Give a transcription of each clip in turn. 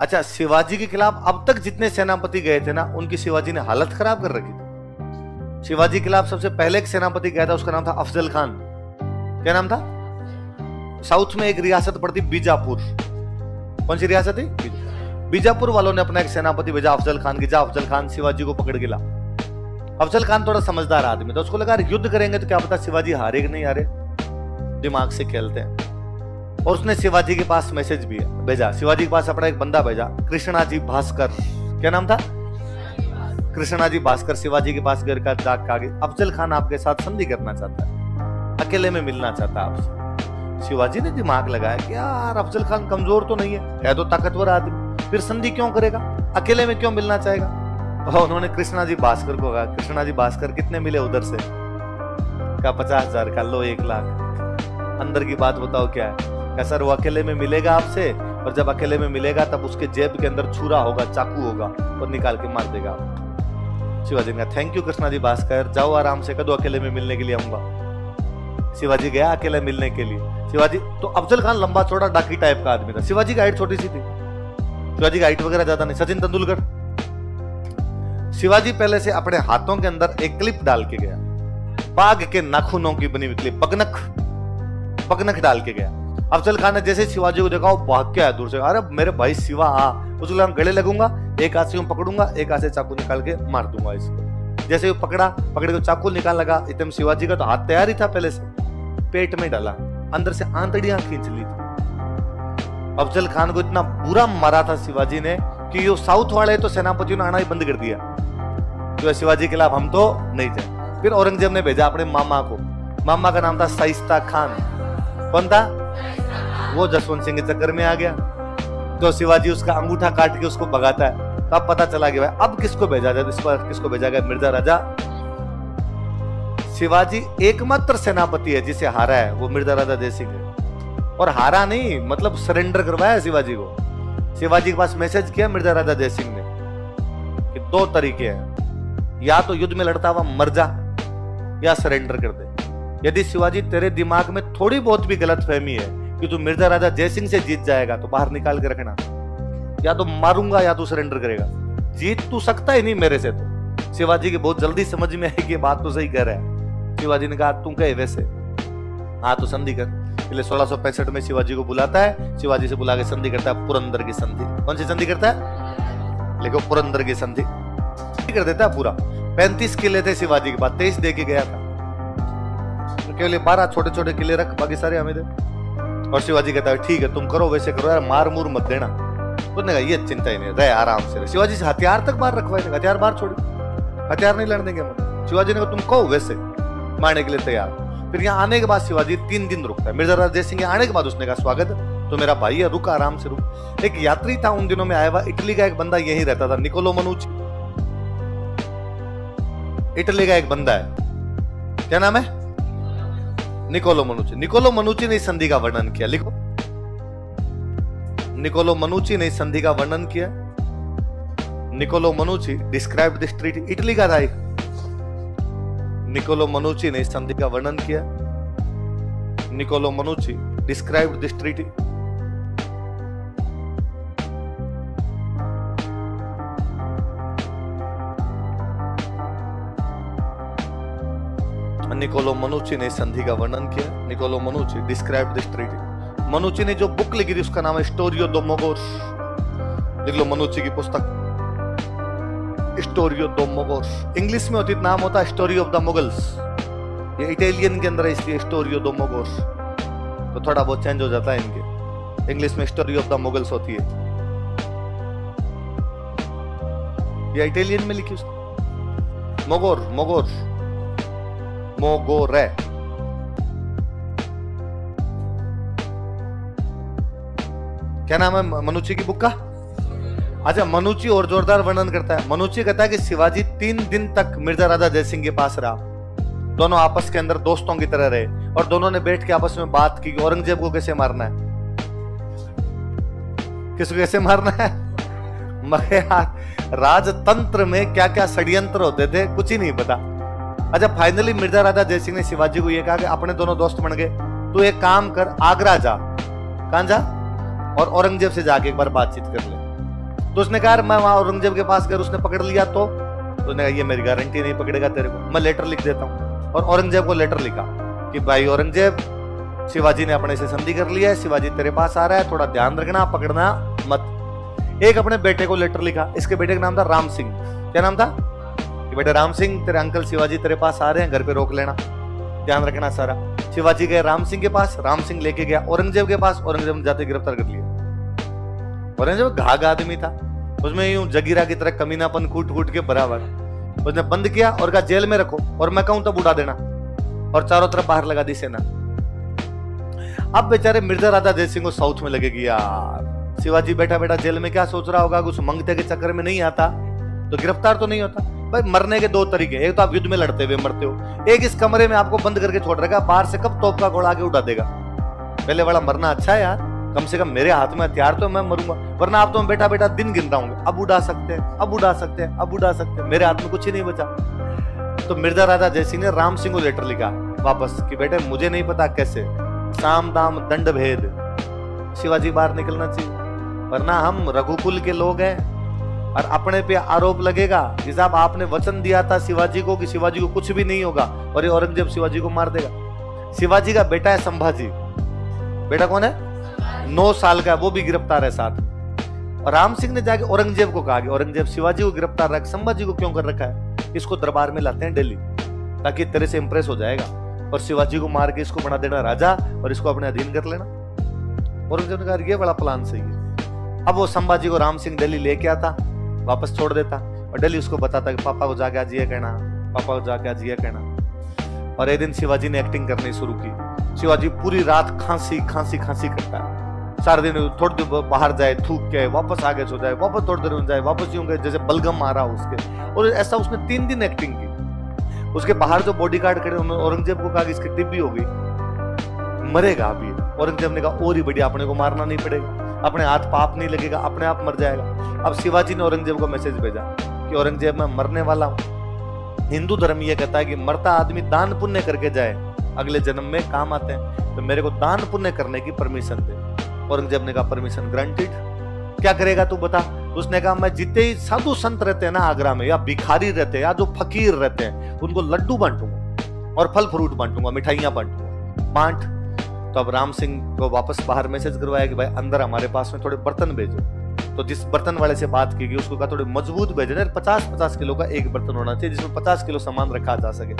अच्छा, शिवाजी के खिलाफ अब तक जितने सेनापति गए थे ना, उनकी शिवाजी ने हालत खराब कर रखी थी। शिवाजी के खिलाफ सबसे पहले एक सेनापति गया था, उसका नाम था अफजल खान। क्या नाम था? साउथ में एक रियासत पड़ती बीजापुर। कौन सी रियासत थी? बीजापुर वालों ने अपना एक सेनापति भेजा अफजल खान की, जा अफजल खान शिवाजी को पकड़ के ला। अफजल खान थोड़ा समझदार आदमी था, उसको लगा युद्ध करेंगे तो क्या पता शिवाजी हारे कि नहीं हारे, दिमाग से खेलते हैं। और उसने शिवाजी के पास मैसेज भी भेजा, शिवाजी के पास अपना एक बंदा भेजा, कृष्णाजी भास्कर। क्या नाम था? कृष्णाजी भास्कर शिवाजी के पास घर का जाग का अफजल खान आपके साथ संधि करना चाहता है, अकेले में मिलना चाहता है आपसे। शिवाजी ने दिमाग लगाया कि यार अफजल खान कमजोर तो नहीं है तो ताकतवर आदमी, फिर संधि क्यों करेगा, अकेले में क्यों मिलना चाहेगा। और उन्होंने कृष्णाजी भास्कर को कहा, कृष्णाजी भास्कर कितने मिले उधर से? कहा 50,000 का, लो 1 लाख। अंदर की बात बताओ क्या है? क्या सर वो अकेले में मिलेगा आपसे, और जब अकेले में मिलेगा तब उसके जेब के अंदर छुरा होगा, चाकू होगा, और निकाल के मार देगा आपको। शिवाजी ने कहा थैंक यू कृष्णाजी भास्कर, जाओ आराम से, कदो अकेले में मिलने के लिए आऊंगा। शिवाजी गया अकेले मिलने के लिए। शिवाजी तो अफजल खान लंबा चौड़ा डाकी टाइप का आदमी था, शिवाजी की हाइट छोटी सी थी, शिवाजी की हाइट वगैरह ज्यादा नहीं, सचिन तेंदुलकर। शिवाजी पहले से अपने हाथों के अंदर एक क्लिप डाल के गया, बाघ के नाखूनों की बनी हुई क्लिप, पगनख डाल के गया। अफजल खान ने जैसे शिवाजी को देखा, वो भाग के आया दूर से, अरे मेरे भाई शिवा आ, उसको गले लगूंगा, एक हाथ से पकड़ूंगा, एक हाथ से चाकू निकाल के मार दूंगा इसको। जैसे वो पकड़ के चाकू निकाल लगा, इतने शिवाजी का तो हाथ तैयार ही था पहले से, पेट में डाला, अंदर से आंतड़ियां खींच ली थी। अफजल खान को इतना बुरा मारा था शिवाजी ने कि ये साउथ वाले तो सेनापतियों ने आना ही बंद कर दिया, तो शिवाजी के खिलाफ हम तो नहीं जाए। फिर औरंगजेब ने भेजा अपने मामा को, मामा का नाम था शाइस्ता खान। कौन था वो? जसवंत सिंह के चक्कर में आ गया, तो शिवाजी उसका अंगूठा काट के उसको भगाता है। तब पता चला कि भाई अब किसको भेजा जाए, इस बार किसको भेजा गया? मिर्जा राजा। शिवाजी एकमात्र सेनापति है जिसे हारा है, वो मिर्जा राजा जयसिंह है। और हारा नहीं मतलब सरेंडर करवाया शिवाजी को। शिवाजी के पास मैसेज किया मिर्जा राजा जयसिंह ने कि 2 तरीके हैं, या तो युद्ध में लड़ता हुआ मर जा, या सरेंडर कर दे। यदि शिवाजी तेरे दिमाग में थोड़ी बहुत भी गलतफहमी है कि तू मिर्जा राजा जयसिंह से जीत जाएगा, तो बाहर निकाल के रखना, या तो मारूंगा या तू सरेंडर करेगा, जीत तू सकता ही नहीं मेरे से। तो शिवाजी की बहुत जल्दी समझ में आई कि बात तो सही कर रहा है। शिवाजी ने कहा तू कहे वैसे, हाँ तो संधि कर। इसलिए 1665 में शिवाजी को बुलाता है, शिवाजी से बुला के संधि करता है, पुरंदर की संधि। कौन सी संधि करता है? लिखो पुरंदर की संधि कर देता है पूरा। 35 किले थे शिवाजी के पास, 23 दे के गया था, केवल 12 छोटे छोटे किले रख, बाकी सारे हमें दे। और शिवाजी कहता है ठीक है तुम करो वैसे करो यार, मार मूर मत देना। उसने कहा ये चिंता ही नहीं, रहे आराम से। शिवाजी से हथियार तक बाहर रखवाए, हथियार बाहर छोड़े, हथियार नहीं लड़ने देंगे हम। शिवाजी ने कहा तुम कहो वैसे, मारने के लिए तैयार। फिर यहाँ आने के बाद शिवाजी 3 दिन रुकता है। मिर्जा राजा जयसिंह आने के बाद उसने कहा स्वागत, तो मेरा भाई है, रुक आराम से रुक। एक यात्री था उन दिनों में आया हुआ, इटली का एक बंदा यहीं रहता था, निकोलो मनुची। इटली का एक बंदा है, क्या नाम है? निकोलो मनुची। निकोलो मनुची ने संधि का वर्णन किया, लिखो निकोलो मनुची ने संधि का वर्णन किया। Niccolo Manucci describe this treaty, Italy का था एक। निकोलो मनुची ने संधि का वर्णन किया। Niccolo Manucci describe this treaty. Niccolo Manucci ने संधि का वर्णन किया। Niccolo Manucci describe this treaty. Manucci ने जो बुक लिखी थी उसका नाम है स्टोरियो दो मोगोर्स। लिख लो मनुची की पुस्तक स्टोरियो दो मोगोर्स। इंग्लिश में होती नाम होता है स्टोरी ऑफ द मुगल्स, ये इटालियन के अंदर है इसलिए स्टोरियो दो मोगोर्स, तो थोड़ा बहुत चेंज हो जाता है इनके। इंग्लिश में स्टोरी ऑफ द मुगल्स होती है, ये इटालियन में लिखी उसने। मोगोर मोगोर मोगोरे। क्या नाम है मनुची की बुक का? अच्छा, मनुची और जोरदार वर्णन करता है। मनुची कहता है कि शिवाजी 3 दिन तक मिर्जा राजा जयसिंह के पास रहा, दोनों आपस के अंदर दोस्तों की तरह रहे, और दोनों ने बैठ के आपस में बात की कि औरंगजेब को कैसे मारना है, किसको कैसे मारना है। मगर राजतंत्र में क्या क्या षड्यंत्र होते थे कुछ ही नहीं पता। अच्छा, फाइनली मिर्जा राजा जयसिंह ने शिवाजी को यह कहा कि अपने दोनों दोस्त बन गए, तू एक काम कर, आगरा जा। कहां जा? और औरंगजेब से जाके एक बार बातचीत कर ले। तो उसने कहा मैं वहां औरंगजेब के पास गया, उसने पकड़ लिया तो उसने कहा ये मेरी गारंटी नहीं पकड़ेगा तेरे को, मैं लेटर लिख देता हूँ। और औरंगजेब को लेटर लिखा कि भाई औरंगजेब, शिवाजी ने अपने से संधि कर लिया है, शिवाजी तेरे पास आ रहा है, थोड़ा ध्यान रखना, पकड़ना मत। एक अपने बेटे को लेटर लिखा, इसके बेटे का नाम था राम सिंह। क्या नाम था कि बेटे राम सिंह, तेरे अंकल शिवाजी तेरे पास आ रहे हैं, घर पे रोक लेना, ध्यान रखना सारा। शिवाजी गए राम सिंह के पास, राम सिंह लेके गया औरंगजेब के पास, औरंगजेब ने जाते गिरफ्तार कर लिया। औरंगजेब घाघ आदमी था, उसमें यूं जगीरा की तरह कमीनापन कूट कूट के बराबर। उसने बंद किया और कहा जेल में रखो, और मैं कहूं तब उड़ा देना, और चारों तरफ बाहर लगा दी सेना। अब बेचारे मिर्जा राजा जयसिंह को साउथ में लगेगी यार, शिवाजी बैठा बैठा जेल में क्या सोच रहा होगा, कुछ मंगते के चक्कर में नहीं आता तो गिरफ्तार तो नहीं होता। भाई मरने के दो तरीके, एक तो आप युद्ध में लड़ते हुए मरते हो, एक इस कमरे में आपको बंद करके छोड़ रखा, बाहर से कब तोप का गोला आके उड़ा देगा। पहले वाला मरना अच्छा है यार, कम से कम मेरे हाथ में हथियार तो मैं मरूंगा, वरना आप तो बैठा बैठा दिन गिन रहा हूँ, अब उड़ा सकते हैं, अब उड़ा सकते हैं, अब उड़ा सकते हैं, मेरे हाथ में कुछ ही नहीं बचा। तो मिर्जा राजा जयसिंह ने राम सिंह को लेटर लिखा वापस कि बेटे मुझे नहीं पता कैसे, साम दाम दंड भेद, शिवाजी बाहर निकलना चाहिए, वरना हम रघुकुल के लोग हैं और अपने पे आरोप लगेगा कि साहब आपने वचन दिया था शिवाजी को कि शिवाजी को कुछ भी नहीं होगा, और ये औरंगजेब शिवाजी को मार देगा। शिवाजी का बेटा है संभाजी, बेटा कौन है 9 साल का, वो भी गिरफ्तार है साथ। और राम सिंह ने जाके औरंगजेब को कहा कि औरंगजेब शिवाजी को गिरफ्तार रख, संभाजी को क्यों कर रखा है, इसको दरबार में लाते हैं दिल्ली, ताकि तेरे से इंप्रेस हो जाएगा, और शिवाजी को मार के इसको बना देना राजा और इसको अपने अधीन कर लेना। औरंगजेब ने कहा ये बड़ा प्लान सही है। अब वो संभाजी को राम सिंह दिल्ली लेके आता, वापस छोड़ देता, और दिल्ली उसको बताता कि पापा को जाके आज ये कहना, पापा को जाके आज ये कहना। और एक दिन शिवाजी ने एक्टिंग करनी शुरू की। शिवाजी पूरी रात खांसी खांसी खांसी करता है, सारे दिन थोड़ी देर बाहर जाए थूक के, वापस आगे सो जाए, वापस थोड़ी देर जाए, वापस यूं जैसे बलगम मारा उसके। और ऐसा उसने 3 दिन एक्टिंग की। उसके बाहर जो बॉडीगार्ड खड़े, उन्होंने औरंगजेब को कहा कि इसकी टिब्बी हो गई, मरेगा अभी। औरंगजेब ने कहा और ही बढ़िया, अपने को मारना नहीं पड़ेगा, अपने हाथ पाप नहीं लगेगा, अपने आप मर जाएगा। अब शिवाजी ने औरंगजेब को मैसेज भेजा कि औरंगजेब मैं मरने वाला हूं, हिंदू धर्म यह कहता है कि मरता आदमी दान पुण्य करके जाए, अगले जन्म में काम आते हैं, तो मेरे को दान पुण्य करने की परमिशन दे। औरंगजेब ने कहा परमिशन ग्रांटेड। क्या करेगा तू बता। उसने कहा मैं जितने ही साधु संत रहते हैं ना आगरा में, या भिखारी रहते हैं, या जो फकीर रहते हैं, उनको लड्डू बांटूंगा और फल फ्रूट बांटूंगा, मिठाइयां बांटूंगा, बांट। तो अब राम सिंह को वापस बाहर मैसेज करवाया कि भाई अंदर हमारे पास में थोड़े बर्तन भेजो। तो जिस बर्तन वाले से बात की गई उसको कहा थोड़े मजबूत भेजो, 50-50 किलो का एक बर्तन होना चाहिए जिसमें 50 किलो सामान रखा जा सके।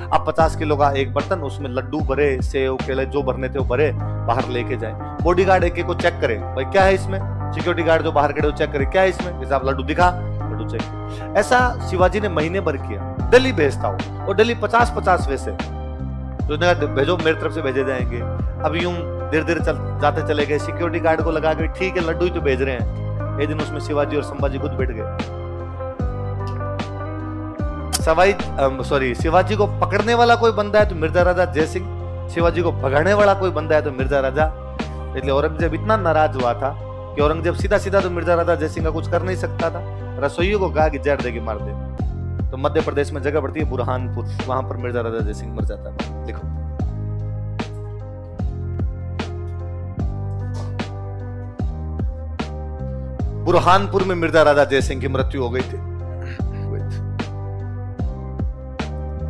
अब 50 किलो का एक बर्तन, उसमें लड्डू भरे, सेव केले जो भरने थे वो भरे, बाहर लेके जाए। बॉडीगार्ड एक को चेक करे भाई क्या है इसमें, सिक्योरिटी गार्ड जो बाहर खड़े वो चेक करे क्या है इसमें, जैसे आप लड्डू दिखा, लड्डू चेक। ऐसा शिवाजी ने महीने भर किया, दिल्ली भेजता हूं, और दिल्ली 50-50 वैसे तो भेजो, मेरी तरफ से भेजे जाएंगे। अब यूं धीरे धीरे जाते चले गए, सिक्योरिटी गार्ड को लगा के ठीक है लड्डू ही तो भेज रहे हैं। एक दिन उसमें शिवाजी और संभाजी खुद बैठ गए। शिवाजी को पकड़ने वाला कोई बंदा है तो मिर्जा राजा जयसिंह, शिवाजी को भगाने वाला कोई बंदा है तो मिर्जा राजा। इसलिए औरंगजेब इतना नाराज हुआ था कि औरंगजेब सीधा सीधा तो मिर्जा राजा जयसिंह का कुछ कर नहीं सकता था, रसोइयों को कहा कि जहर दे के मार दे। तो मध्य प्रदेश में जगह पड़ती है बुरहानपुर, वहां पर मिर्जा राजा जयसिंह मर जाता है। लिखो बुरहानपुर में मिर्जा राजा जयसिंह की मृत्यु हो गई थी।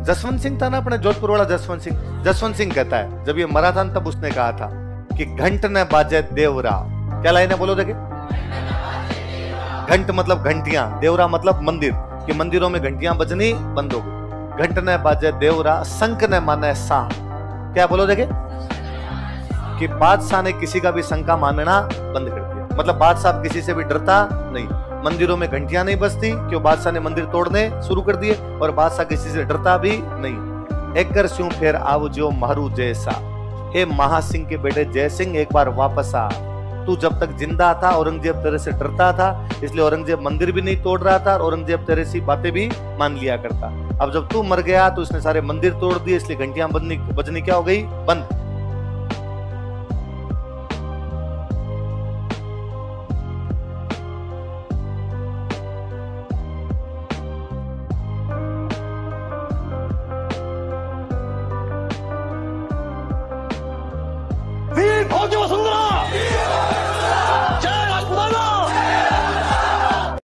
जसवंत सिंह था ना अपने जोधपुर वाला जसवंत सिंह कहता है जब ये मरा था तब उसने कहा था कि घंट न बाजे देवरा। क्या लाइन है बोलो देखे। घंट मतलब घंटियां, देवरा मतलब मंदिर, कि मंदिरों में घंटियां बजनी बंद हो गई। घंट न बाजे देवरा, शंख न माने सा। क्या बोलो देखे कि बादशाह ने किसी का भी शंका मानना बंद कर दिया, मतलब बादशाह किसी से भी डरता नहीं। मंदिरों में घंटियां नहीं बजती क्यों, बादशाह ने मंदिर तोड़ने शुरू कर दिए, और बादशाह किसी से डरता भी नहीं। एक कर स्यूं फेर आव जो मारू जैसा, हे महासिंह के बेटे जय सिंह एक बार वापस आ। तू जब तक जिंदा था औरंगजेब तेरे से डरता था, इसलिए औरंगजेब मंदिर भी नहीं तोड़ रहा था और औरंगजेब तेरे सी बातें भी मान लिया करता। अब जब तू मर गया तो उसने सारे मंदिर तोड़ दिए, इसलिए घंटियां बजनी क्या हो गई, बंद।